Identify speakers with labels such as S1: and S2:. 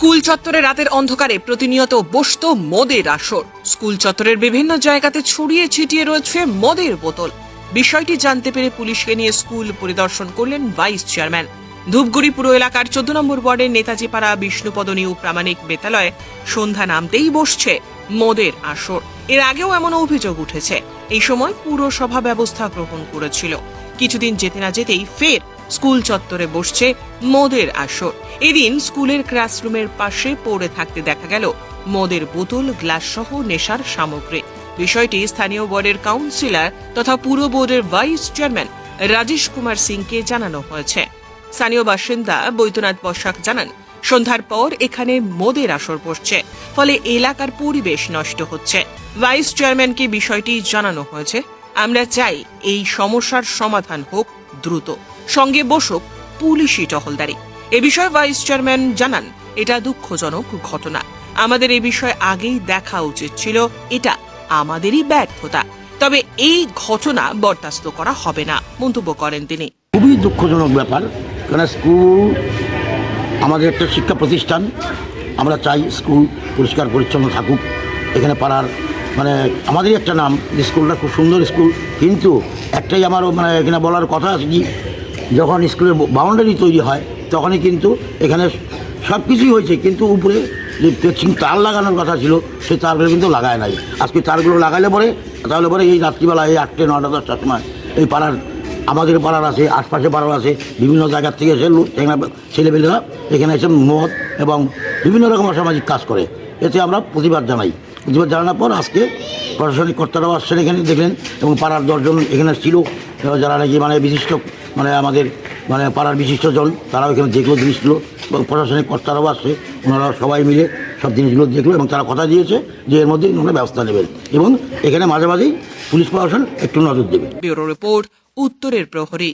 S1: School চত্বরে রাতের অন্ধকারে প্রতিনিয়ত বসত মদের আসর। স্কুল চত্বরের বিভিন্ন জায়গাতে ছড়িয়ে ছিটিয়ে রয়েছে মদের বোতল। বিষয়টি জানতে পেরে পুলিশকে নিয়ে স্কুল পরিদর্শন করলেন ভাইস চেয়ারম্যান। ধূপগুড়ি পুর এলাকার 14 নম্বর ওয়ার্ডের নেতাজিপাড়া বিষ্ণুপদ নিউ প্রামাণিক বিদ্যালয়ে সন্ধ্যা নামতেই বসছে মদের আসর। এর আগেও এমন অভিযোগ উঠেছে। এই সময় পুরসভা ব্যবস্থা গ্রহণ করেছিল। কিছুদিন যেতে না যেতেই ফের স্কুল চত্বরে বসছে মদের আসর। এদিন স্কুলের ক্লাসরুমের পাশে পড়ে থাকতে দেখা গেল মদের বোতল, গ্লাস সহ নেশার সামগ্রী। বিষয়টি স্থানীয় ওয়ার্ডের কাউন্সিলর তথা পুর বোর্ডের ভাইস চেয়ারম্যান রাজেশ কুমার সিংকে জানানো হয়েছে। স্থানীয় বাসিন্দা বৈদ্যনাথ বসাক জানান, সন্ধ্যার পর এখানে মদের আসর বসছে, ফলে এলাকার পরিবেশ নষ্ট হচ্ছে। ভাইস চেয়ারম্যানকে বিষয়টি জানানো হয়েছে। আমরা চাই এই সমস্যার সমাধান হোক দ্রুত, সঙ্গে বসুক পুলিশি টহলদারি। এ বিষয়ে ভাইস চেয়ারম্যান জানান, এটা দুঃখজনক ঘটনা। আমাদের এই বিষয়ে আগেই দেখা উচিত ছিল, এটা আমাদেরই ব্যর্থতা। তবে এই ঘটনা বরদাস্ত করা হবে না, মন্তব্য করেন তিনি।
S2: খুবই দুঃখজনক ব্যাপার, কারণ স্কুল আমাদের একটা শিক্ষা প্রতিষ্ঠান। আমরা চাই স্কুল পরিষ্কার পরিচ্ছন্ন থাকুক। এখানে পাড়ার আমাদেরই একটা নাম, স্কুলটা খুব সুন্দর স্কুল। কিন্তু একটাই আমার এখানে বলার কথা আছে কি, যখন স্কুলের বাউন্ডারি তৈরি হয় তখনই কিন্তু এখানে সব কিছুই হয়েছে, কিন্তু উপরে যে পেচিং তার লাগানোর কথা ছিল সেই তারগুলো কিন্তু লাগায় নাই। আজকে তারগুলো লাগাইলে তাহলে এই রাত্রিবেলা এই 8টে 9টা 10টার সময় এই পাড়ার, আমাদের পাড়ার আছে, আশপাশে পাড়ার আছে, বিভিন্ন জায়গার থেকে এসে ছেলেমেয়েরা এখানে এসে মদ এবং বিভিন্ন রকম অসামাজিক কাজ করে। এতে আমরা প্রতিবাদ জানাই। প্রতিবাদ জানানোর পর আজকে প্রশাসনিক কর্তারাও আসছেন এখানে, দেখলেন, এবং পাড়ার 10 জন এখানে ছিল, যারা নাকি বিশিষ্ট আমাদের পাড়ার বিশিষ্টজন, তারাও এখানে দেখলো জিনিসগুলো, এবং প্রশাসনিক কর্তারাও আসছে। ওনারা সবাই মিলে সব জিনিসগুলো দেখলো এবং তারা কথা দিয়েছে যে এর মধ্যে ওনারা ব্যবস্থা নেবেন এবং এখানে মাঝে মাঝেই পুলিশ প্রশাসন একটু নজর দেবে।
S1: ব্যুরো রিপোর্ট, উত্তরের প্রহরী।